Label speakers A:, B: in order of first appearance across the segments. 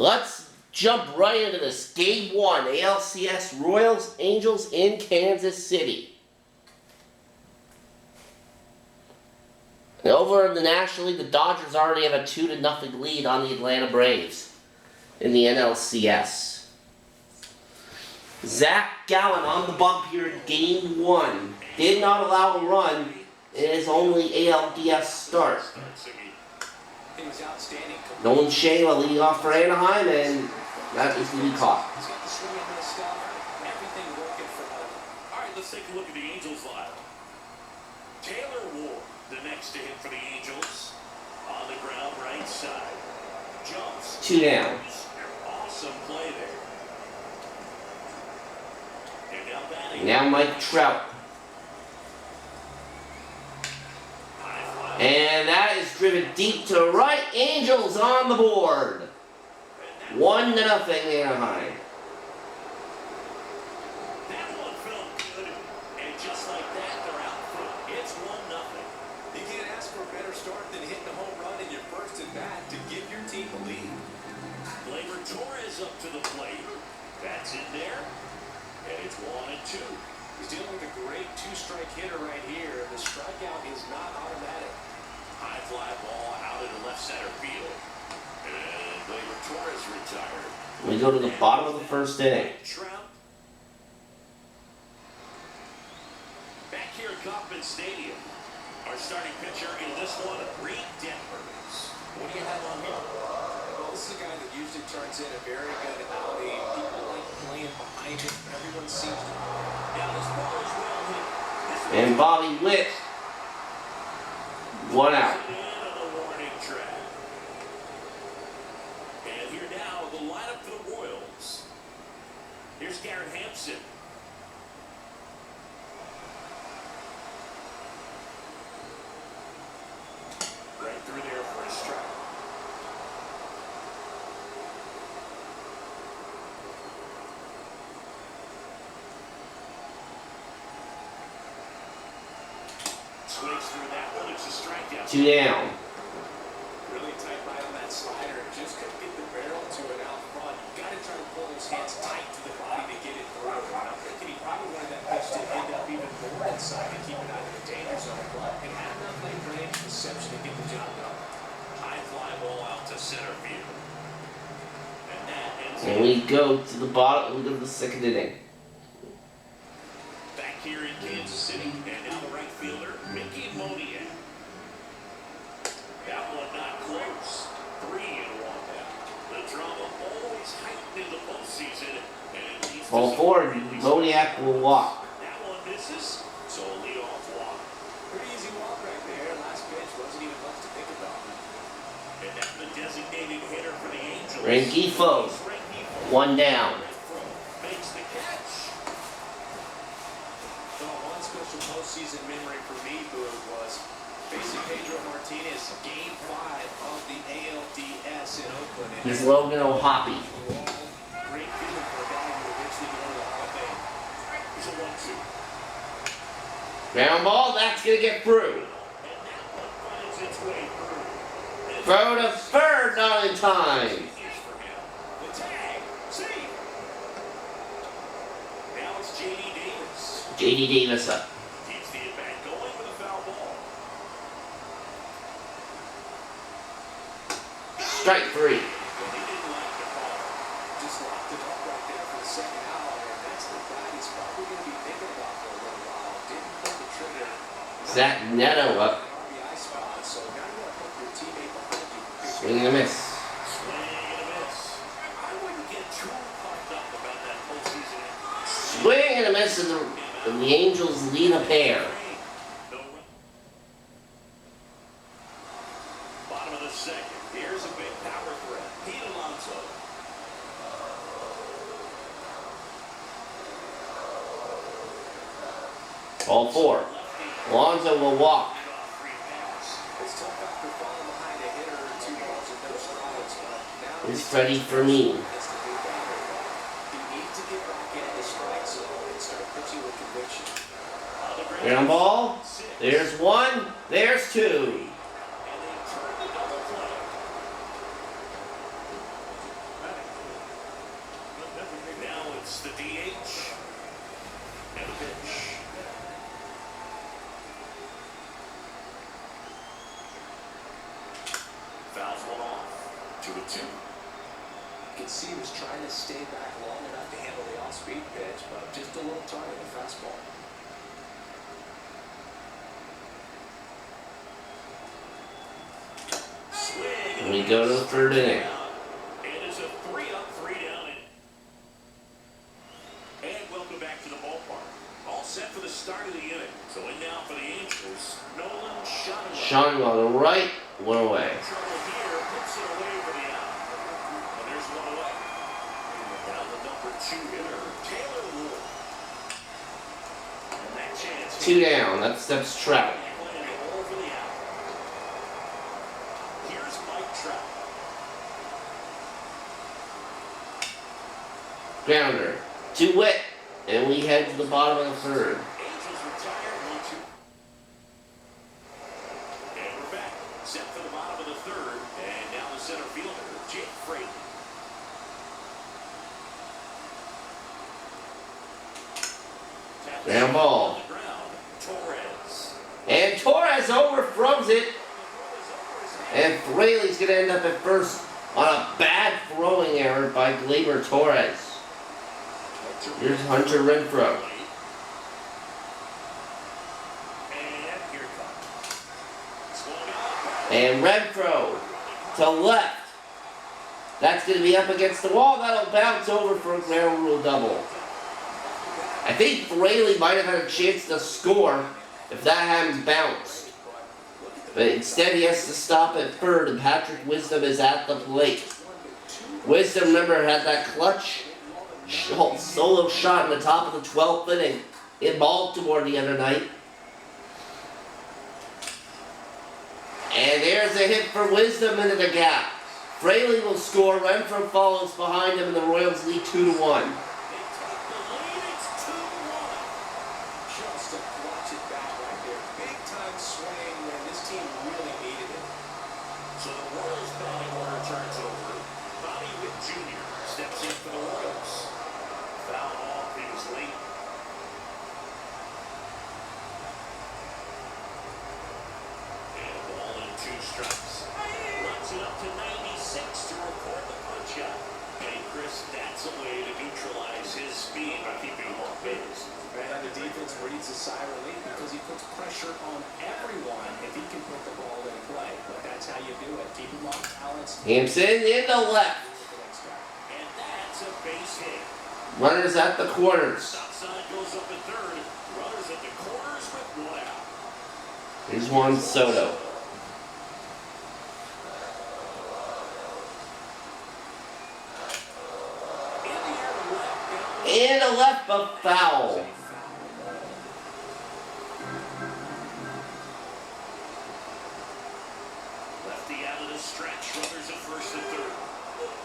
A: Let's jump right into this. Game 1, ALCS Royals Angels in Kansas City. And over in the National League, the Dodgers already have a 2-0 lead on the Atlanta Braves in the NLCS. Zach Gallen on the bump here in Game 1. Did not allow a run in his only ALDS start. Nolan Shea leading off for Anaheim, and that is the lead caught.
B: Alright, let's take a look at the Angels lineup. Taylor Ward, the next to hit for the Angels. On the ground, right side. Jumps.
A: 2 down.
B: Awesome play there. And now batting.
A: Now Mike Trout. And that is driven deep to right. Angels on the board. 1-0 Anaheim.
B: That one felt good. And just like that, they're out front. It's 1-0.
C: You can't ask for a better start than hitting a home run in your first at bat to give your team the lead.
B: Gleyber Torres up to the plate. That's in there. And it's 1-2.
C: He's dealing with a great two-strike hitter right here. The strikeout is not automatic.
B: High fly ball out into left center field. And Gleyber Torres retired.
A: We go to the bottom of the first inning.
B: Trout. Back here at Kauffman Stadium. Our starting pitcher in this one, Reed Detmers. What do you have on him?
C: Well, this is a guy that usually turns in a very good outing. People like playing behind him. Everyone seems to.
B: Now this ball is well hit.
A: And Bobby Witt. 1 out.
B: On the warning track. And here now, the lineup for the Royals. Here's Garrett Hampson. Right through there for a strike. Swings through that one. It's a strikeout.
A: 2 down.
C: Really tight right on that slider. Just couldn't get the barrel to it out front. You got to try to pull those hands tight to the body to get it through. I'm thinking he probably wanted that pitch to end up even more inside and keep it out of the danger zone. But it had enough lane range reception to get the job done.
B: High fly ball out to center field. And that ends
A: And we go to the bottom. We go to the second inning.
B: back here in Kansas City. And now the right fielder, Mickey Moniak. That one not close. 3-1 now. The drama always heightened in the postseason. And it needs
A: Ball
B: to
A: forward. Moniak will walk.
B: That one misses. So a leadoff walk.
C: Pretty easy walk right there. Last pitch wasn't even much to think about.
B: And that's the designated hitter for the Angels.
A: Rengifo. 1 down.
B: Makes the catch.
C: Well, one special postseason memory for me, Boo, was facing Pedro Martinez, Game 5 of the ALDS in Oakland. And
A: He's Logan O'Hoppe.
C: great feeling for a guy who will eventually go to the Hall of Fame.
B: It's a 1-2.
A: Ground ball. That's going to get through.
B: And that one finds its way through.
A: Throw to third. Not in time.
B: Is for him. The tag. See. Now it's J.D. Davis.
A: J.D. Davis up.
B: Keeps the at-bat going with a foul ball.
A: Strike 3.
C: Well, he didn't like the call. Just locked it up right there for the second out. And that's the guy he's probably going to be thinking about for a little while. Didn't pull the trigger.
A: Zach Neto up.
C: RBI spot. So now you want to put your teammate behind you.
A: Swing and a miss.
B: Swing and a miss. I wouldn't get too pumped up about that postseason.
A: Swing and a miss, and the Angels lead a pair.
B: Bottom of the second. Here's a big power threat. Pete Alonso.
A: Ball 4. Alonso will walk.
C: It's tough after falling behind a hitter or 2 balls and no strikes, but now
A: It's Freddie Fermin.
C: it's the big batter. You need to get back into the strike zone and start pitching with conviction.
A: Ground ball. There's 1. There's 2.
B: And they turn the double play.
C: see he was trying to stay back long enough to handle the off-speed pitch, but just a little tight in the fastball.
B: Swing.
A: We go to the third inning.
B: And it's a 3-up, 3-down inning. And welcome back to the ballpark. All set for the start of the inning. So in now for the Angels, Nolan Schanuel.
A: Schanuel on the right, one away.
B: Trouble here, puts it away for the out. And there's one away. Now the number 2 hitter, Taylor Ward. And that chance.
A: 2 down. That's Trout.
B: Playing the hole for the out. Here's Mike Trout.
A: Grounder. 2 wet. And we head to the bottom of the third.
B: Angels retired 1-2. And we're back. Set for the bottom of the third. And now the center fielder, Jake Fraley.
A: Ground ball.
B: On the ground, Torres.
A: And Torres overthrows it. And Fraley's going to end up at first on a bad throwing error by Gleyber Torres. Here's Hunter Renfroe.
B: And here it comes. Swung out.
A: And Renfroe to left. That's going to be up against the wall. That'll bounce over for a ground rule double. I think Fraley might have had a chance to score if that hadn't bounced. But instead he has to stop at third, and Patrick Wisdom is at the plate. Wisdom, remember, had that clutch solo shot in the top of the 12th inning in Baltimore the other night. And there's a hit for Wisdom into the gap. Fraley will score. Renfroe follows behind him, and the Royals lead 2-1.
C: Just to clutch it back right there. Big time swing when this team really needed it.
B: So the Royals batting order turns over. Bobby Witt Jr. steps in for the Royals. Foul off, he was late. And a ball and 2 strikes. Runs it up to 96 to record the punch out. And Chris, that's a way to neutralize his speed by keeping him off base.
C: And the defense breathes a sigh of relief because he puts pressure on everyone if he can put the ball in play. But that's how you do it. Keep him off balance.
A: Hampson in the left.
B: And that's a base hit.
A: Runners at the corners.
B: Stop sign goes up at third. Runners at the corners with 1 out.
A: Here's Juan Soto.
B: In the air to left. Down
A: And a left, but foul.
B: lefty out of the stretch. Runners at first and third.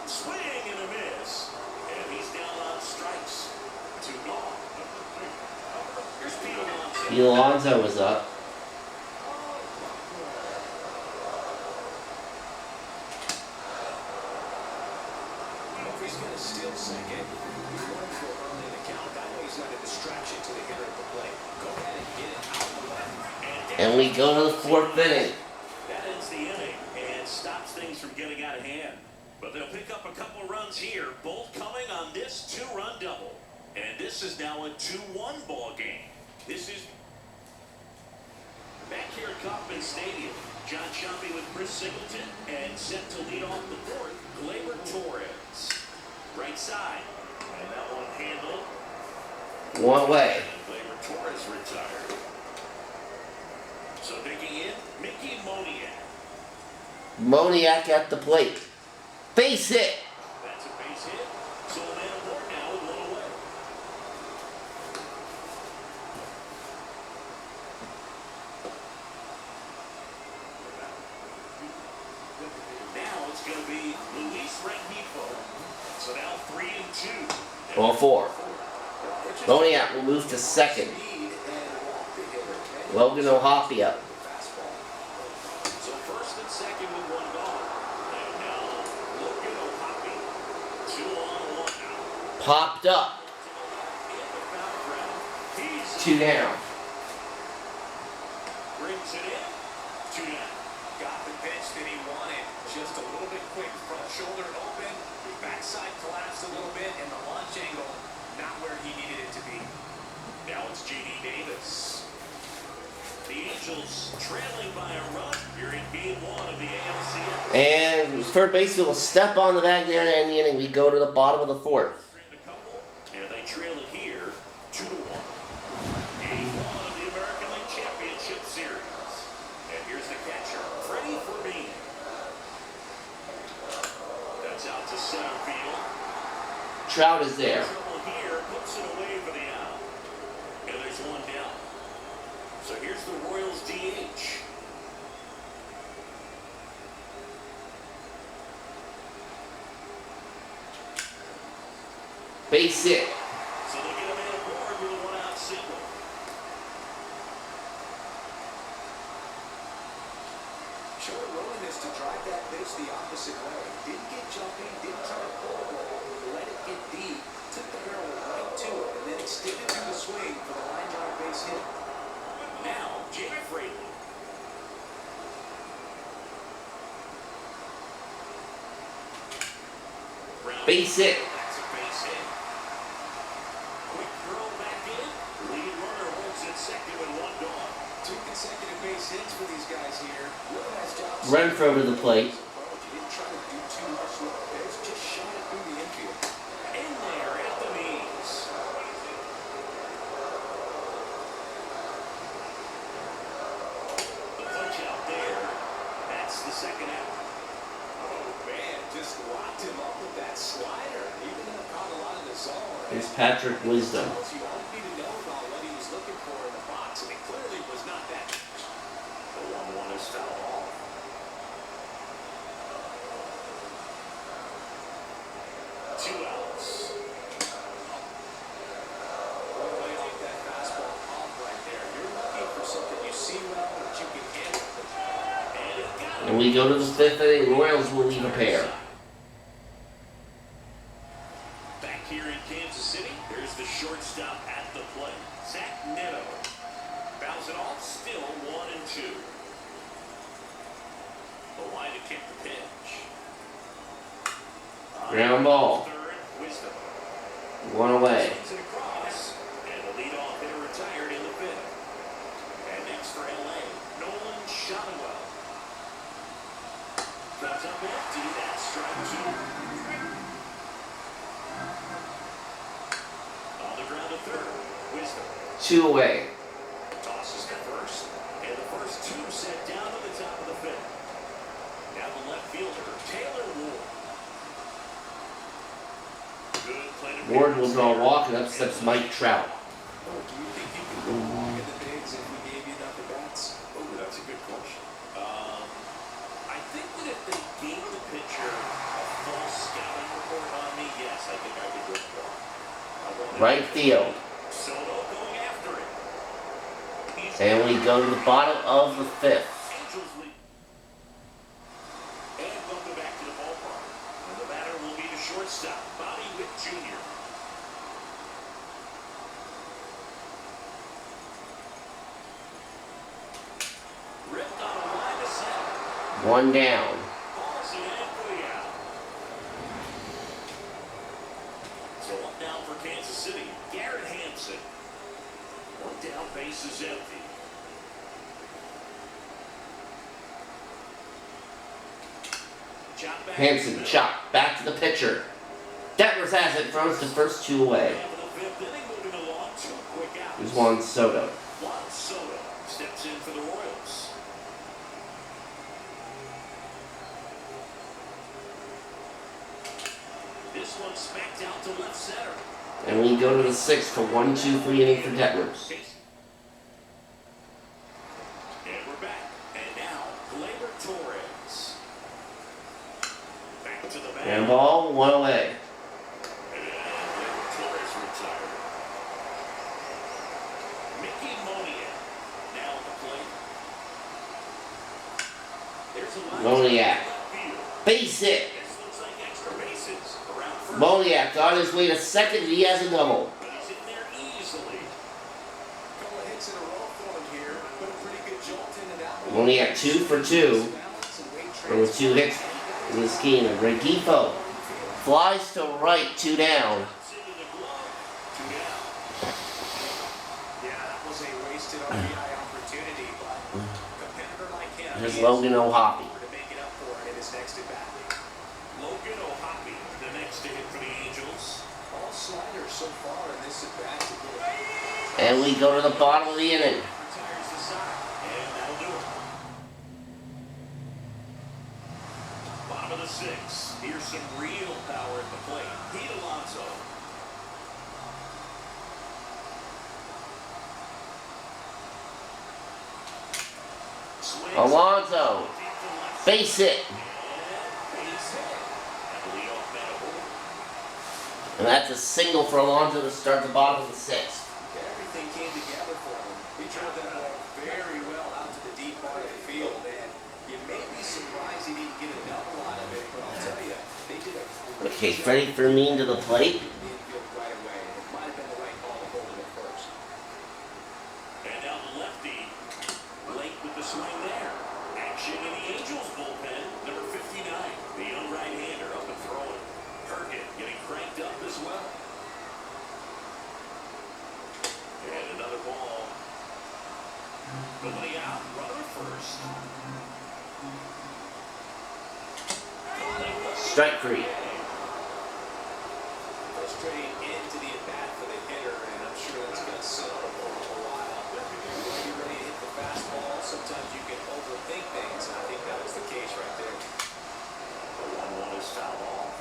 B: Swing and a miss. And he's down on strikes. 2 gone. Here's Pete Alonso.
A: Alonso was up.
C: He's going to steal second. He's going for early in the count. That way he's not a distraction to the hitter at the plate. Go ahead and get it out of the way.
A: And we go to the 4th inning.
B: That ends the inning and stops things from getting out of hand. But they'll pick up a couple of runs here, both coming on this 2-run double. And this is now a 2-1 ball game. This is back here at Kauffman Stadium. John Sciambi with Chris Singleton, and set to lead off the 4th, Gleyber Torres. Right side, and that one handled.
A: 1 away.
B: And Gleyber Torres retired. So digging in, Mickey Moniak.
A: Moniak at the plate. Base hit.
B: That's a base hit. So a man aboard now with 1 away. Now it's going to be Luis Rengifo. So now 3-2.
A: Ball 4. Moniak will move to second. Logan O'Hoppe up.
B: So first and second with 1 gone. And now Logan O'Hoppe. 2 on, 1 out.
A: Popped up.
B: In the foul ground. He's
A: 2 down.
B: brings it in. 2 down.
C: Got the pitch that he wanted. Just a little bit quick. Front shoulder open. Backside pitch angle, not where he needed it to be.
B: Now it's J.D. Davis. The Angels trailing by a run here in Game 1 of the ALCS.
A: And third baseman will step on the bag there to end the inning. We go to the bottom of the fourth.
B: And they trail it here 2-1. Game 1 of the American League Championship Series. And here's the catcher, Freddie Fermin. That's out to center field.
A: Trout is there.
B: Trouble here, puts it away for the out. And there's one down. So here's the Royals DH.
A: Base hit.
B: So they get a man aboard with a one-out single.
C: Showing willingness to drive that pitch the opposite way. Didn't get jumpy, didn't try to pull the ball, let it get deep. Took the barrel right to it, and then extended through the swing for the line drive base hit.
B: Now, Jake Fraley.
A: Base hit.
B: That's a base hit. Quick throw back in. Lead runner holds at second with one gone.
C: 2 consecutive base hits for these guys here. Really nice job.
A: Renfroe to the plate.
C: You didn't try to do too much with the pitch, just shot it through the infield.
B: In there at the knees. The punch out there. That's the second out.
C: Oh man, just locked him up with that slider. Even though it caught a lot in the zone.
A: Here's Patrick Wisdom.
C: Tells you all you need to know about what he was looking for in the box, and it clearly was not that.
B: The 1-1 is foul off. Two outs.
C: One way off that fastball off right there. You're looking for something you see well that you can handle.
B: And it got him.
A: And we go to the fifth inning. Royals will leave a pair.
B: Back here in Kansas City, there's the shortstop at the plate, Zach Neto. Bounce it off, still 1-2. The line to kick the pitch.
A: Ground ball.
B: Third, Wisdom.
A: One away.
B: Swings it across, and the leadoff hitter retired in the fifth. And next for LA, Nolan Shotwell. Comes up empty, that's strike 2. On the ground to third, Wisdom.
A: 2 away.
B: Tosses to first, and the first 2 set down to the top of the fifth. Now the left fielder, Taylor Ward. Good play to
A: Ward will draw a walk, and up steps Mike Trout.
C: Oh, do you think you could go long in the bigs if we gave you enough at bats?
B: Oh, that's a good question. I think that if they gave the pitcher a full scouting report on me, yes, I think I could go for it.
A: Right field.
B: Soto going after it.
A: And we go to the bottom of the fifth.
B: Angels lead. And welcome back to the ballpark. And the batter will be the shortstop, Bobby Witt Jr. Ripped on a line to center.
A: 1 down.
B: Balls it in for the out. So one down for Kansas City. Garrett Hampson. One down, base is empty. Chop back
A: Hanson chop back to the pitcher. Detmers has it, throws the first 2 away.
B: And for the fifth inning, moving along, 2 quick outs.
A: Here's Juan Soto.
B: Juan Soto steps in for the Royals. This one smacked out to left center.
A: And we go to the sixth for 1-2-3 inning for Detmers.
B: And we're back. And now, Gleyber Torres. Back to the bat.
A: And ball, 1 away.
B: And Gleyber Torres retired. Mickey Moniak now at the plate. There's a line
A: Moniak.
B: to left field.
A: Base hit.
B: This looks like extra bases around first.
A: Moniak on his way to second. He has a double.
B: But he's in there easily.
C: Couple of hits in a row for him here. Put a pretty good jolt into that one.
A: Moniak 2 for 2. There was 2 hits in this game. And Rengifo flies to right, 2 down.
C: RBI opportunity, but competitor like him,
A: Here's
C: he
A: Logan
C: is
A: O'Hoppe.
C: to make it up for it in his next at bat.
B: Logan O'Hoppe, the next to hit for the Angels.
C: All sliders so far in this at bat to get
A: And we go to the bottom of the inning.
B: Retires the side, and that'll do it. Bottom of the sixth. Here's some real power at the plate. Pete Alonso. Swings
A: Alonso,
B: deep to left.
A: base hit.
B: And base hit. And the leadoff man a home.
A: And that's a single for Alonso to start the bottom of the sixth.
C: everything came together for him. He drove that ball very well out to the deep part of the field, and you may be surprised he didn't get a double out of it, but I'll tell you, they did a great
A: Okay,
C: job
A: Freddie Fermin to the plate.
C: in the infield right away. It might have been the right call to hold him at first.
B: And now the lefty, late with the swing there. Action in the Angels bullpen, number 59. The young right-hander up and throwing. Herget getting cranked up as well. And another ball. Nobody out, runner at first.
A: Strike three.
C: Frustrating end to the at-bat for the hitter, and I'm sure that's going to sit on him for a while. When you're ready to hit the fastball, sometimes you can overthink things, and I think that was the case right there.
B: The 1-1 is foul off.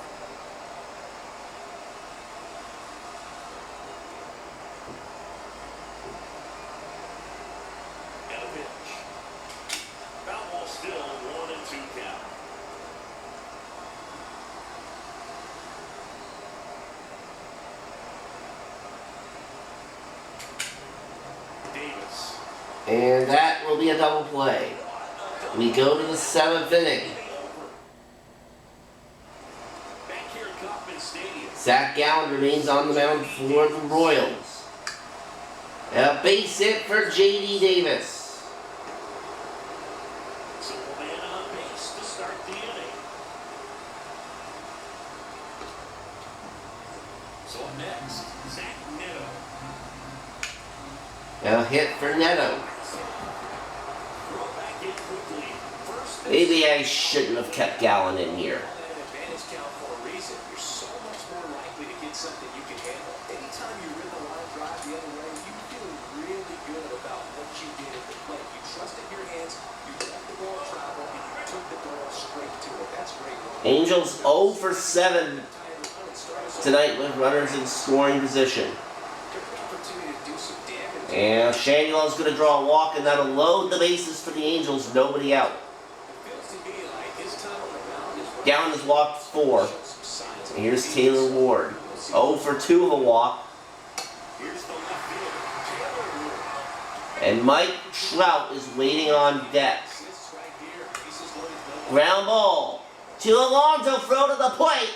B: And a pitch. Foul ball still, 1-2 count. Davis.
A: And that will be a double play. We go to the seventh inning.
B: Back here at Kauffman Stadium.
A: Zach Gallen remains on the mound for the Royals. A base hit for J.D. Davis.
B: So a man on base to start the inning. So up next, Zach Neto.
A: A hit for Neto.
B: Throw back in quickly. First
A: Maybe I shouldn't have kept Gallen in here.
C: An advantage count for a reason. You're so much more likely to get something you can handle. Anytime you rip a line drive the other way, you feel really good about what you did at the plate. You trusted your hands, you let the ball travel, and you took the ball straight to it. That's great.
A: Angels 0 for 7 tonight with runners in scoring position. And Shanuel's going to draw a walk, and that'll load the bases for the Angels. Nobody out. Gallen has walked 4. And here's Taylor Ward. 0 for 2 of a walk. And Mike Trout is waiting on deck. Ground ball to Alonso, throw to the plate.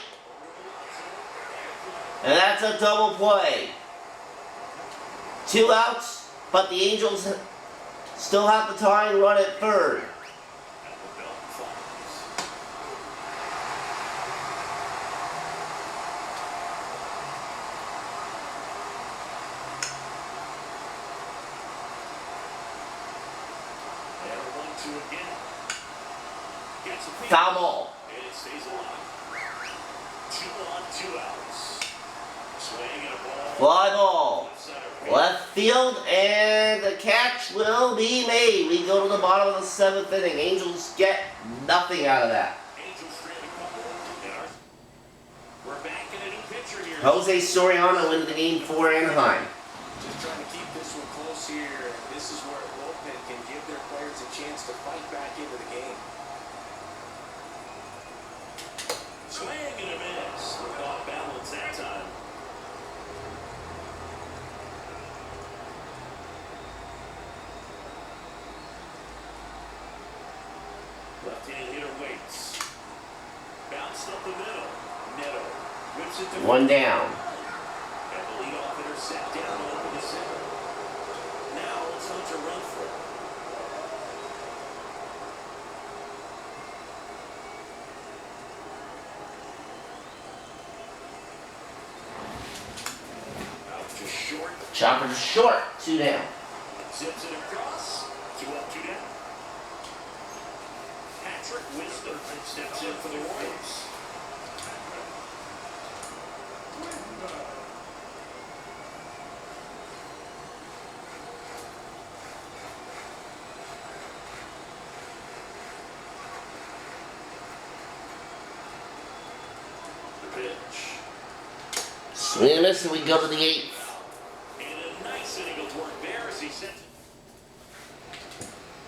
A: And that's a double play. 2 outs, but the Angels still have the tying run at third. Foul ball.
B: And it stays alive. 2 on, 2 outs. Swing and a ball.
A: Fly ball. Left field, and the catch will be made. We go to the bottom of the 7th inning. Angels get nothing out of that.
B: Angels strand a couple. We're back in a new pitcher here.
A: Jose Soriano into the game for Anaheim.
C: Just trying to keep this one close here. This is where a bullpen can give their players a chance to fight back into the game.
B: Swing and a miss. With off balance that time. Left-hand hitter waits. Bounced up the middle. Neto whips it to
A: 1 down.
B: And the leadoff hitter sat down over the center. Now it's Hunter Renfroe. Out to short.
A: Chopper to short. 2 down.
B: Zips it across. 2 up, 2 down. Patrick Wisdom steps in for the Royals. The pitch.
A: Swing and miss, and we go to the 8th.
B: And a nice inning of work there as he sent it.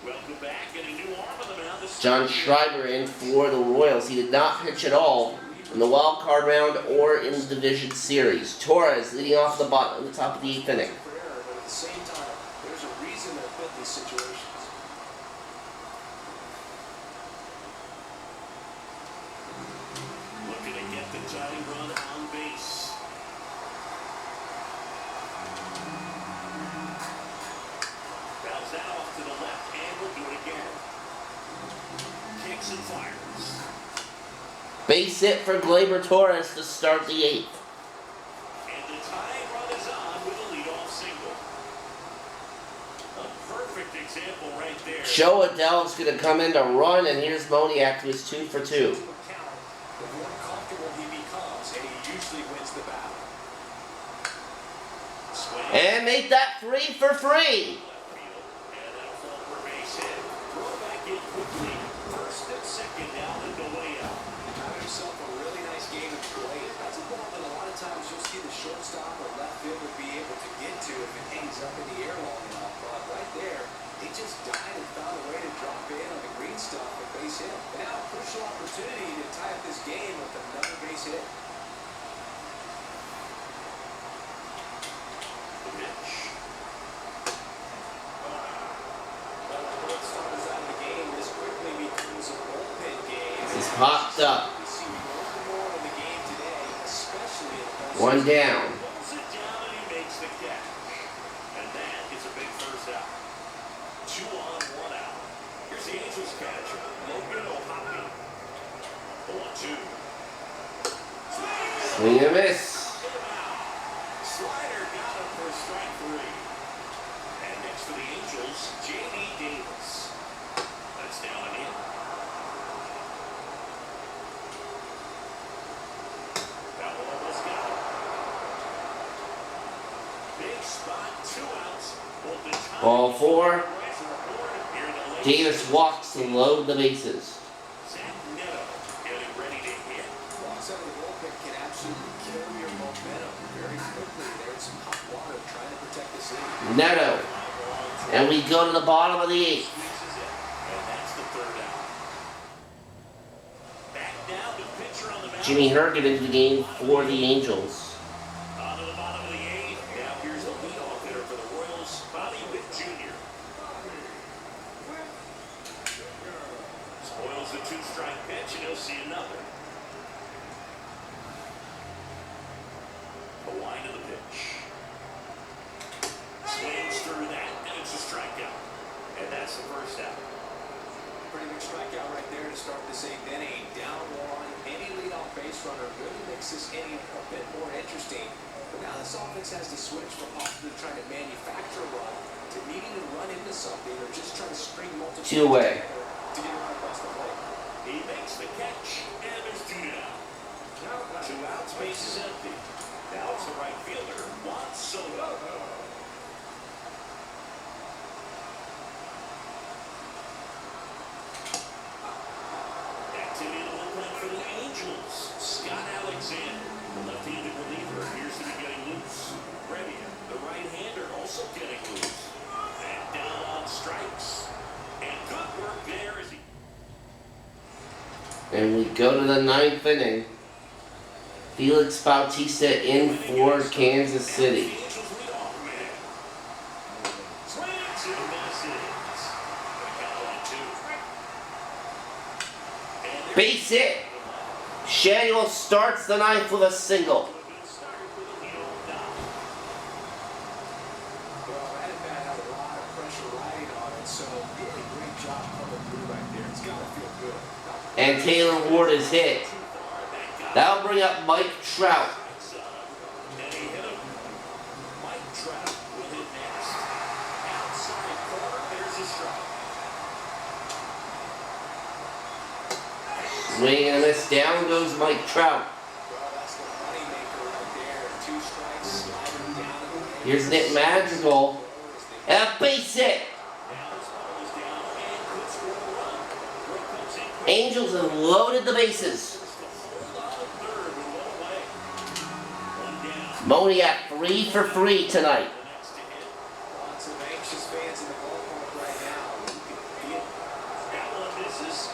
B: Welcome back, and a new arm on the mound.
A: John Schreiber in for the Royals. He did not pitch at all in the wild card round or in the division series. Torres leading off the top of the 8th inning.
C: But at the same time, there's a reason they're put in these situations.
B: Looking to get the tying run on base. Bounce that off to the left, and we'll do it again. Kicks and fires.
A: Base hit for Gleyber Torres to start the 8th.
B: And the tying run is on with a leadoff single. A perfect example right there.
A: Joe Adell's going to come in to run, and here's Moniak, who is 2 for 2.
C: The more comfortable he becomes, and he usually wins the battle.
B: Swing.
A: And make that 3 for free.
B: Left field. And that'll fall for a base hit. Throw back in quickly. First and second down and no way out.
C: Got himself a really nice game of play. That's a ball that a lot of times you'll see the shortstop or left fielder be able to get to if it hangs up in the air long enough. But right there, he just died and found a way to drop in on the green stuff and base hit. And now a crucial opportunity to tie up this game with another base hit.
B: The pitch.
C: Let's start us out of the game. This quickly becomes a bullpen game.
A: He's popped up.
C: We see more in the game today, especially in the postseason.
A: 1 down.
B: Pulls it down and he makes the catch. And that is a big first out. 2 on, 1 out. Here's the Angels catcher, Logan O'Hoppe. The 1-2.
A: Swing and miss.
B: Slider got him for strike 3. And next for the Angels, J.D. Davis. That's down and in. That one almost got him. Big spot, 2 outs. Both the time
A: Ball 4.
B: here in the late
A: Davis walks to load the bases.
B: Zach Neto getting ready to hit.
C: Walks out of the bullpen can absolutely kill your momentum very quickly. There's some hot water trying to protect this lead.
A: Neto. And we go to the bottom of the 8th.
B: Squeezes it, and that's the 3rd out. Back down to pitcher on the mound.
A: Jimmy Herget into the game for the Angels.
B: On to the bottom of the 8th. Now here's the leadoff hitter for the Royals, Bobby Witt Jr. Spoils the 2-strike pitch, and he'll see another. The line of the pitch. Swings through that, and it's a strikeout. And that's the 1st out.
C: Pretty big strikeout right there to start this 8th inning. Down 1, any leadoff base runner really makes this inning a bit more interesting. But now this offense has to switch from possibly trying to manufacture a run to needing to run into something or just trying to string multiple
A: 2 away.
C: together to get it across the plate.
B: He makes the catch, and there's 2 down. 2 outs, base is empty. Now it's the right fielder, Juan Soto. Activity in the bullpen for the Angels. Scott Alexander, the left-handed reliever, appears to be getting loose. Revia, the right-hander, also getting loose. And down on strikes. And good work there as he...
A: And we go to the 9th inning. Felix Bautista in for Kansas City. Base hit. Shanuel starts the 9th with a single.
C: Well, that at bat had a lot of pressure riding on it, so really great job coming through right there. It's got to feel good.
A: And Taylor Ward is hit. That'll bring up Mike Trout.
B: And he hit him. Mike Trout will hit next. Outside
A: Swing and a miss. Down goes Mike Trout.
C: Well, that's the moneymaker right there. 2 strikes, slider down.
A: Here's Nick Madrigal. And a base hit. Angels have loaded the bases. Moni at 3 for 3 tonight.
C: Lots of anxious fans in the ballpark right now. You can feel it.
B: That one misses.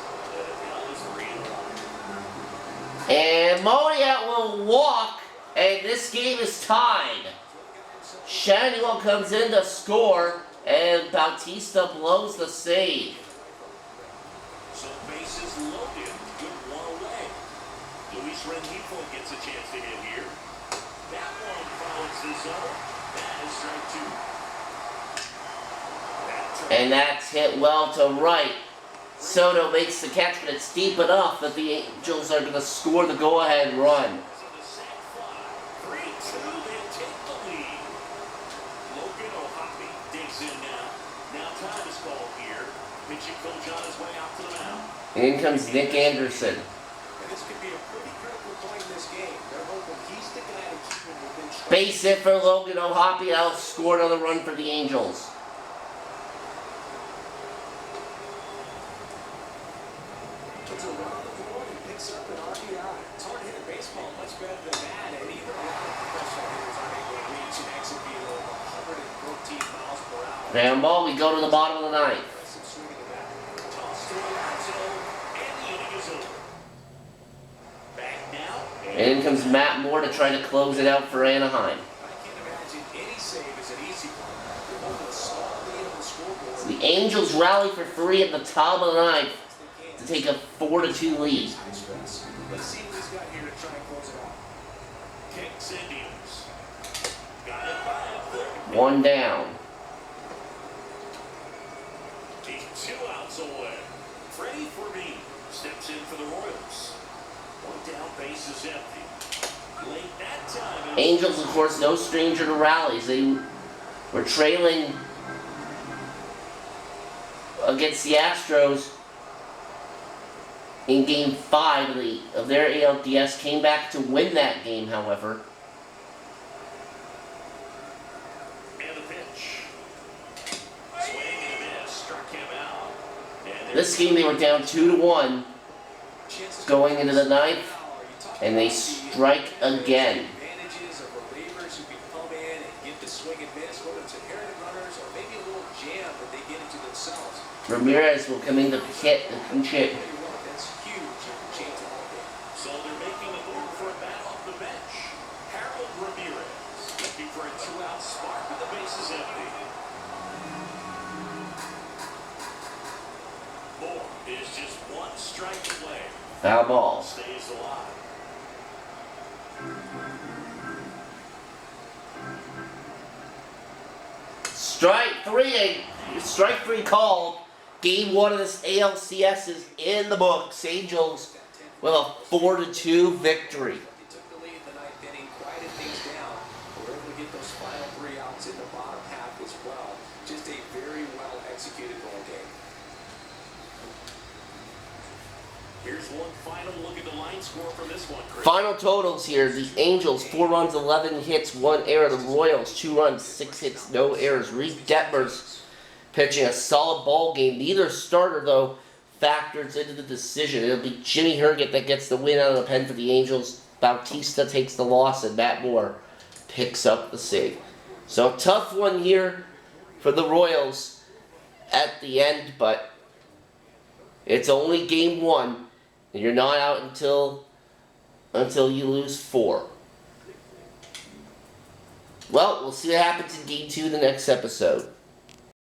B: That was 3-1.
A: And Moniat will walk, and this game is tied. Shanuel comes in to score, and Bautista blows the save.
B: So bases loaded. Good one away. Luis Rengifo gets a chance to hit here. That one follows the zone. That is strike 2.
A: And that's hit well to right. Soto makes the catch, but it's deep enough that the Angels are going to score the go-ahead run.
B: 3-2, they'll take the lead. Logan O'Hoppe digs in now. Now time is called here. Pitching coach on his way out to the mound.
A: In comes Nick Anderson.
C: And this could be a pretty critical point in this game. They're hoping he's the guy to keep him within strike.
A: Base hit for Logan O'Hoppe. That'll score another run for the Angels.
C: It's a run on the board and picks up an RBI. It's hard to hit a baseball much better than that, and even a lot of professional hitters aren't able to reach an exit speed of 114 miles per hour.
A: Ground ball, we go to the bottom of the ninth.
C: Impressive swing in the back.
B: Toss to Alonso, and the inning is over. Back now.
A: And in comes Matt Moore to try to close it out for Anaheim.
C: I can't imagine any save is an easy one. They're holding a small lead on the scoreboard.
A: The Angels rally for 3 at the top of the ninth to take a 4-2 lead.
C: High stress. Let's see what he's got here to try and close it out.
B: Kicks Indians. Got it by
A: 1 down.
B: He's 2 outs away. Freddie Fermin steps in for the Royals. 1 down, base is empty. Late that time.
A: Angels, of course, no stranger to rallies. They were trailing against the Astros in Game 5 of their ALDS. Came back to win that game, however.
B: And the pitch. Swing and a miss. Struck him out. And
A: This game they were down 2-1 going into the ninth, and they strike again.
C: Advantages of relievers who can come in and get the swing and miss, whether it's inherited runners or maybe a little jam that they get into themselves.
A: Ramirez will come in to hit the pinch hit.
C: That's huge. It can change the whole game.
B: so they're making a move for a bat off the bench. Harold Ramirez looking for a 2-out spark with the bases empty. Moore is just 1 strike away.
A: Foul ball.
B: Stays alive.
A: Strike 3 called. Game 1 of this ALCS is in the books. Angels with a 4-2 victory.
C: They took the lead in the ninth inning, quieted things down. Were able to get those final 3 outs in the bottom half as well. Just a very well executed ball game.
B: Here's one final look at the line score from this one, Chris.
A: Final totals here. The Angels, 4 runs, 11 hits, 1 error. The Royals, 2 runs, 6 hits, no errors. Reed Detmers pitching a solid ball game. Neither starter, though, factors into the decision. It'll be Jimmy Herget that gets the win out of the pen for the Angels. Bautista takes the loss, and Matt Moore picks up the save. So a tough one here for the Royals at the end, but it's only game 1. And you're not out until you lose 4. Well, we'll see what happens in Game 2 in the next episode.